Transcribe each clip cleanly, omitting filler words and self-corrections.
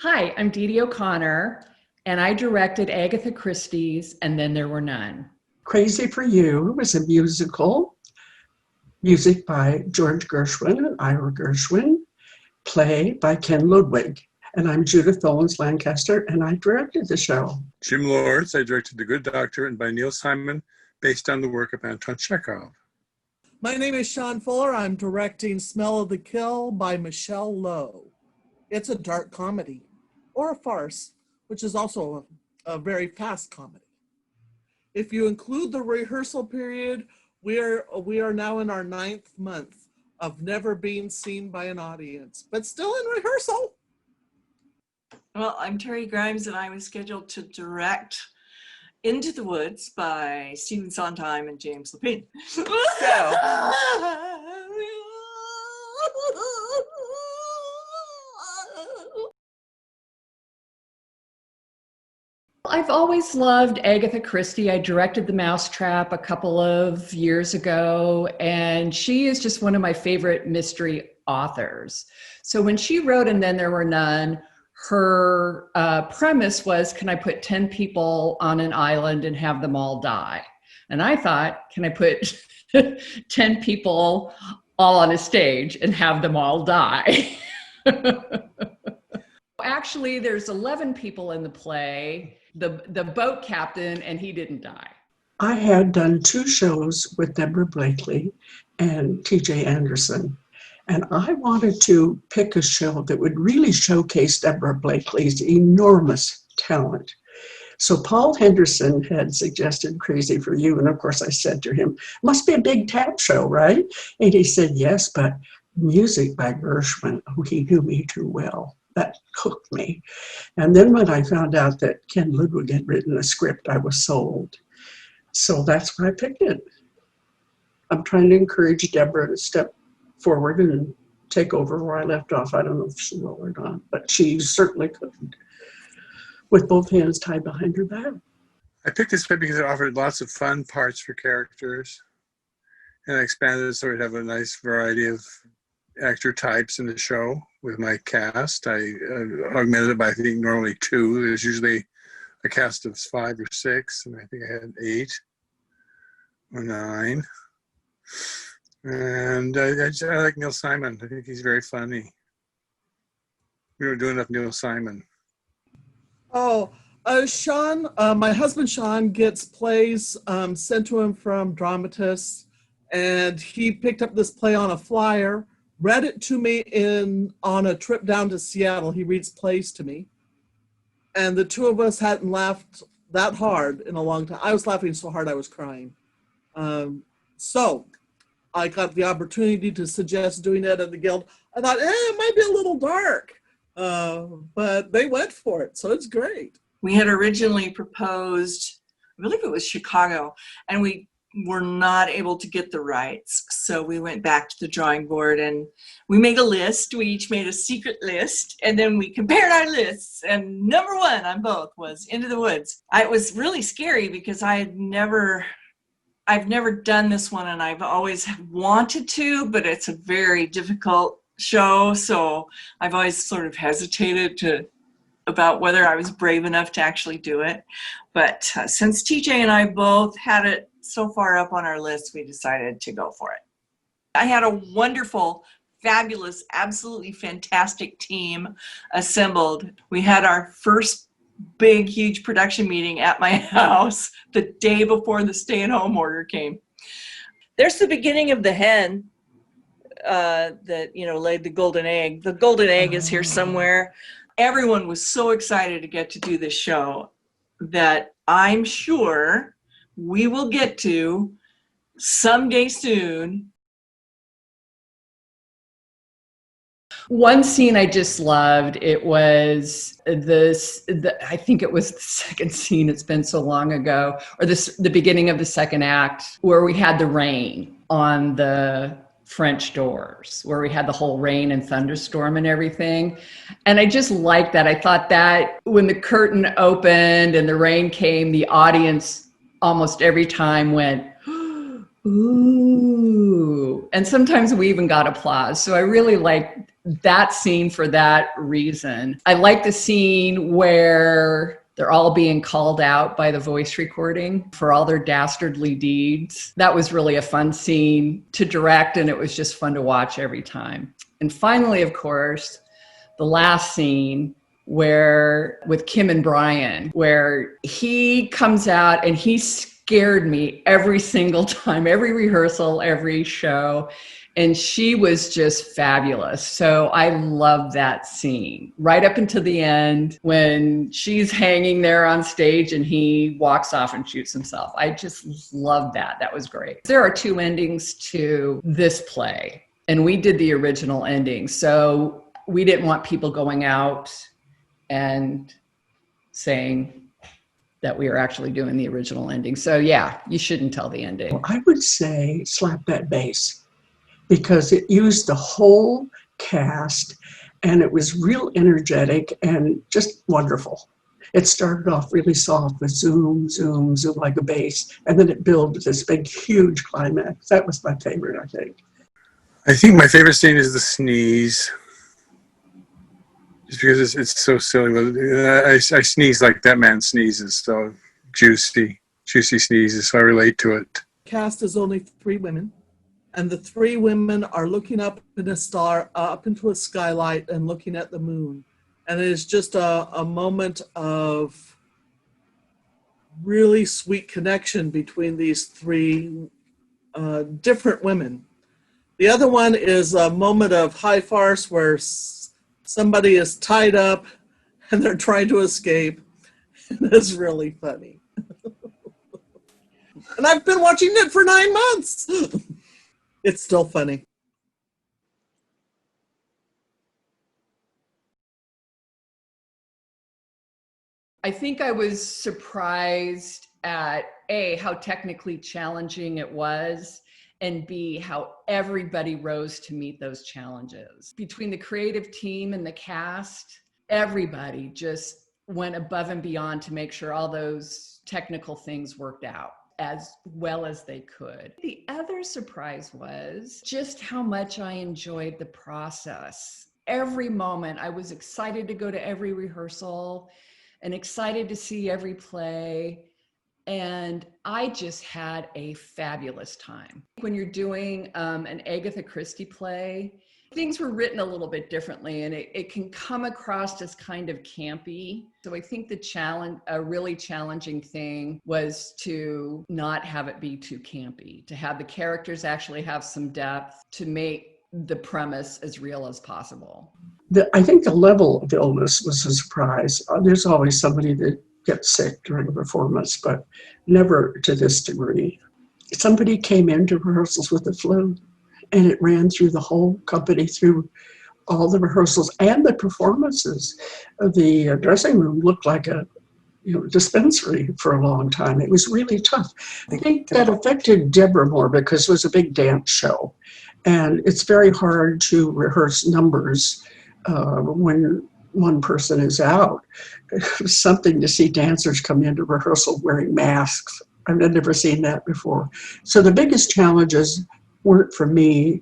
Hi, I'm Dee Dee O'Connor, and I directed Agatha Christie's And Then There Were None. Crazy for You was a musical, music by George Gershwin and Ira Gershwin, play by Ken Ludwig. And I'm Judith Owens Lancaster, and I directed the show. Jim Lawrence, I directed The Good Doctor, and by Neil Simon, based on the work of Anton Chekhov. My name is Sean Fuller. I'm directing Smell of the Kill by Michelle Lowe. It's a dark comedy, or a farce, which is also a very fast comedy. If you include the rehearsal period, we are now in our 9th month of never being seen by an audience, but still in rehearsal. Well, I'm Terry Grimes, and I was scheduled to direct Into the Woods by Stephen Sondheim and James Lapine. I've always loved Agatha Christie. I directed The Mousetrap a couple of years ago, and she is just one of my favorite mystery authors. So when she wrote And Then There Were None, her premise was, can I put 10 people on an island and have them all die? And I thought, can I put 10 people all on a stage and have them all die? Actually, there's 11 people in the play. The boat captain, and he didn't die. I had done 2 shows with Deborah Blakely and T.J. Anderson, and I wanted to pick a show that would really showcase Deborah Blakely's enormous talent. So Paul Henderson had suggested Crazy for You, and of course I said to him, must be a big tap show, right? And he said, yes, but music by Gershwin, oh, he knew me too well. That hooked me. And then when I found out that Ken Ludwig had written a script, I was sold. So that's why I picked it. I'm trying to encourage Deborah to step forward and take over where I left off. I don't know if she will or not, but she certainly couldn't, with both hands tied behind her back. I picked this play because it offered lots of fun parts for characters, and I expanded it so we'd have a nice variety of actor types in the show with my cast. I augmented it by, I think, normally 2. There's usually a cast of 5 or 6, and I think I had 8 or 9. And I like Neil Simon. I think he's very funny. We don't do enough Neil Simon. Oh, Sean, my husband Sean gets plays sent to him from dramatists, and he picked up this play on a flyer, read it to me on a trip down to Seattle. He reads plays to me. And the 2 of us hadn't laughed that hard in a long time. I was laughing so hard I was crying. So I got the opportunity to suggest doing it at the Guild. I thought, it might be a little dark. But they went for it, so it's great. We had originally proposed, I believe it was Chicago, and we were not able to get the rights. So we went back to the drawing board and we made a list. We each made a secret list, and then we compared our lists, and number 1 on both was Into the Woods. It was really scary because I've never done this one, and I've always wanted to, but it's a very difficult show. So I've always sort of hesitated about whether I was brave enough to actually do it. But since TJ and I both had it so far up on our list, we decided to go for it. I had a wonderful, fabulous, absolutely fantastic team assembled. We had our first big, huge production meeting at my house the day before the stay-at-home order came. There's the beginning of the hen that laid the golden egg. The golden egg is here somewhere. Everyone was so excited to get to do this show that I'm sure we will get to someday soon. One scene I just loved, it was I think it was the second scene, it's been so long ago, or the beginning of the second act, where we had the rain on the French doors, where we had the whole rain and thunderstorm and everything. And I just liked that. I thought that when the curtain opened and the rain came, the audience almost every time went, ooh. And sometimes we even got applause. So I really liked that scene for that reason. I like the scene where they're all being called out by the voice recording for all their dastardly deeds. That was really a fun scene to direct, and it was just fun to watch every time. And finally, of course, the last scene where with Kim and Brian, where he comes out and he scared me every single time, every rehearsal, every show. And she was just fabulous. So I love that scene right up until the end when she's hanging there on stage and he walks off and shoots himself. I just love that. That was great. There are 2 endings to this play, and we did the original ending. So we didn't want people going out and saying that we are actually doing the original ending. So yeah, you shouldn't tell the ending. Well, I would say Slap That Bass, because it used the whole cast and it was real energetic and just wonderful. It started off really soft with zoom, zoom, zoom like a bass, and then it built this big, huge climax. That was my favorite, I think. I think my favorite scene is the sneeze. Just because it's so silly. I sneeze like that man sneezes, so juicy sneezes, so I relate to it. Cast is only 3 women, and the 3 women are looking up in a star, up into a skylight and looking at the moon. And it is just a moment of really sweet connection between these 3 different women. The other one is a moment of high farce where somebody is tied up and they're trying to escape. And it's really funny. And I've been watching it for 9 months. It's still funny. I think I was surprised at A, how technically challenging it was, and B, how everybody rose to meet those challenges. Between the creative team and the cast, everybody just went above and beyond to make sure all those technical things worked out as well as they could. The other surprise was just how much I enjoyed the process. Every moment, I was excited to go to every rehearsal and excited to see every play. And I just had a fabulous time. When you're doing an Agatha Christie play, things were written a little bit differently, and it can come across as kind of campy. So I think a really challenging thing was to not have it be too campy, to have the characters actually have some depth, to make the premise as real as possible. I think the level of illness was a surprise. There's always somebody that gets sick during a performance, but never to this degree. Somebody came into rehearsals with the flu, and it ran through the whole company, through all the rehearsals and the performances. The dressing room looked like a dispensary for a long time. It was really tough. I think that affected Deborah more because it was a big dance show, and it's very hard to rehearse numbers when one person is out. It was something to see dancers come into rehearsal wearing masks. I've never seen that before. So the biggest challenges weren't for me.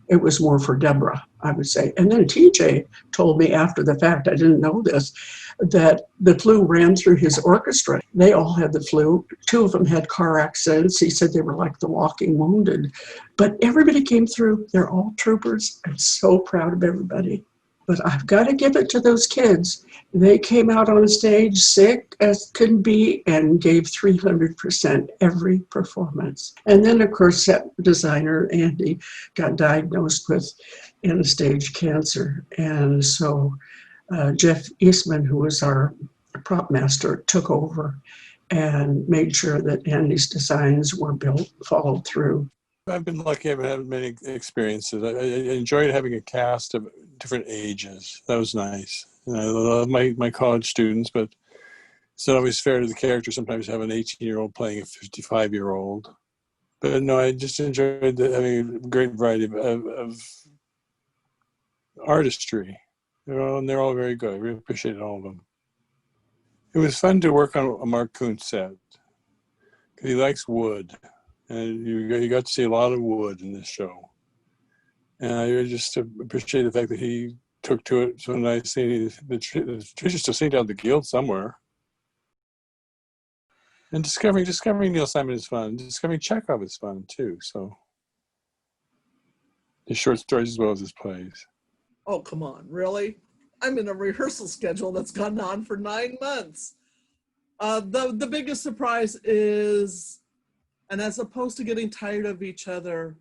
It was more for Deborah, I would say. And then TJ told me after the fact, I didn't know this, that the flu ran through his orchestra. They all had the flu. 2 of them had car accidents. He said they were like the walking wounded. But everybody came through. They're all troopers. I'm so proud of everybody. But I've got to give it to those kids. They came out on stage sick as could be and gave 300% every performance. And then, of course, set designer Andy got diagnosed with end-stage cancer. And so Jeff Eastman, who was our prop master, took over and made sure that Andy's designs were built, followed through. I've been lucky. I've had many experiences. I enjoyed having a cast of different ages. That was nice. And I love my college students, but it's not always fair to the character sometimes to have an 18-year-old playing a 55-year-old. But no, I just enjoyed having a great variety of artistry. And they're all very good. I really appreciated all of them. It was fun to work on a Mark Kuntz set because he likes wood. And you got to see a lot of wood in this show. And I just appreciate the fact that he took to it so nicely. The tradition still sing down the guild somewhere. And discovering Neil Simon is fun. Discovering Chekhov is fun too. So his short stories as well as his plays. Oh, come on, really? I'm in a rehearsal schedule that's gone on for 9 months. The biggest surprise is, and as opposed to getting tired of each other,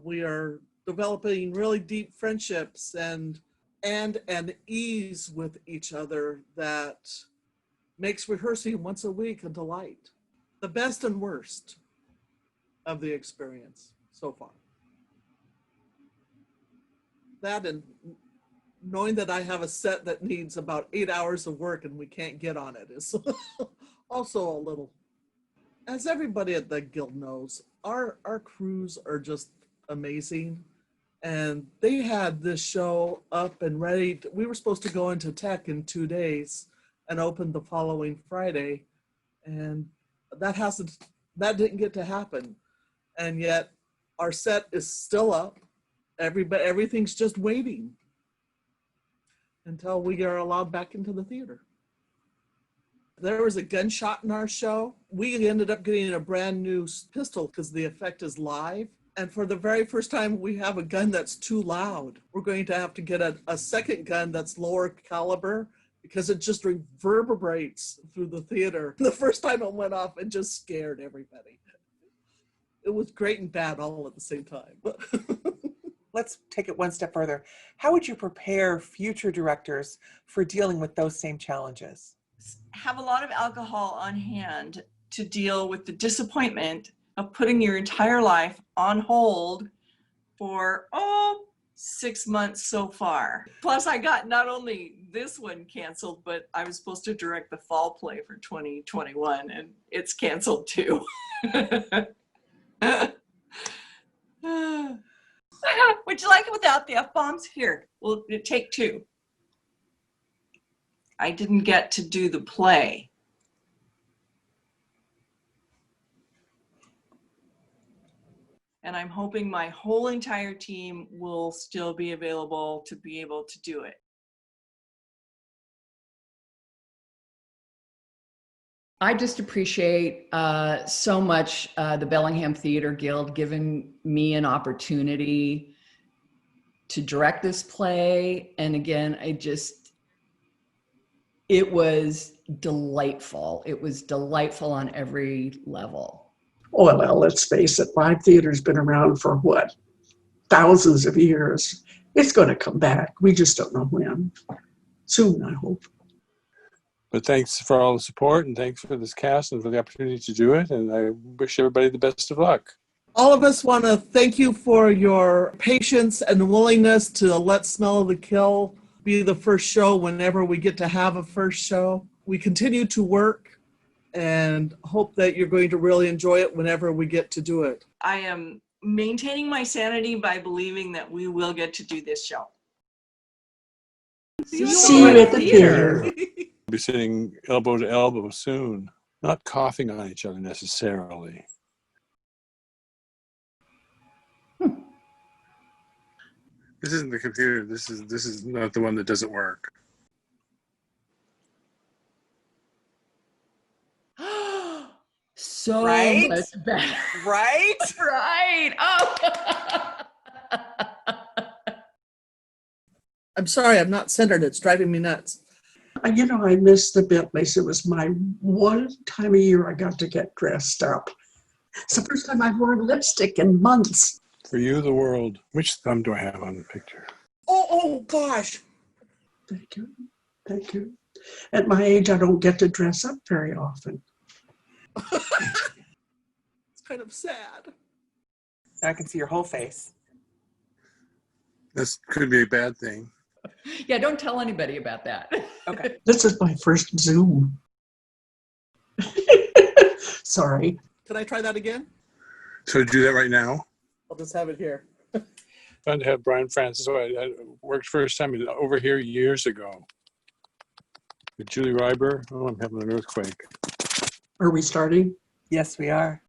we are developing really deep friendships and an ease with each other that makes rehearsing once a week a delight. The best and worst of the experience so far. That and knowing that I have a set that needs about 8 hours of work and we can't get on it is also a little, as everybody at the Guild knows, our crews are just amazing. And they had this show up and ready. We were supposed to go into tech in 2 days and open the following Friday. And that didn't get to happen. And yet our set is still up. Everything's just waiting until we are allowed back into the theater. There was a gunshot in our show. We ended up getting a brand new pistol because the effect is live. And for the very first time, we have a gun that's too loud. We're going to have to get a second gun that's lower caliber because it just reverberates through the theater. The first time it went off, it just scared everybody. It was great and bad all at the same time. Let's take it one step further. How would you prepare future directors for dealing with those same challenges? Have a lot of alcohol on hand to deal with the disappointment of putting your entire life on hold for 6 months so far. Plus I got not only this one canceled, but I was supposed to direct the fall play for 2021 and it's canceled too. Would you like it without the F-bombs? Here, we'll take 2. I didn't get to do the play. And I'm hoping my whole entire team will still be available to be able to do it. I just appreciate so much the Bellingham Theater Guild giving me an opportunity to direct this play. And again, it was delightful. It was delightful on every level. Oh, well, let's face it, live theater's been around for what? Thousands of years. It's going to come back. We just don't know when. Soon, I hope. But thanks for all the support and thanks for this cast and for the opportunity to do it. And I wish everybody the best of luck. All of us want to thank you for your patience and willingness to let Smell of the Kill be the first show whenever we get to have a first show. We continue to work and hope that you're going to really enjoy it whenever we get to do it. I am maintaining my sanity by believing that we will get to do this show. See you at the theater. We'll be sitting elbow to elbow soon, not coughing on each other necessarily. This isn't the computer. This is not the one that doesn't work. So Right? much better. Right? Right. Oh. I'm sorry, I'm not centered. It's driving me nuts. You know, I miss the Bentleys. It was my one time a year I got to get dressed up. It's the first time I've worn lipstick in months. For you, the world. Which thumb do I have on the picture? Oh gosh. Thank you. Thank you. At my age, I don't get to dress up very often. It's kind of sad. I can see your whole face. This could be a bad thing. Yeah, don't tell anybody about that. Okay. This is my first Zoom. Sorry. Can I try that again? So do that right now. I'll just have it here. Fun to have Brian Francis. I worked first time over here years ago. With Julie Reiber. Oh, I'm having an earthquake. Are we starting? Yes, we are.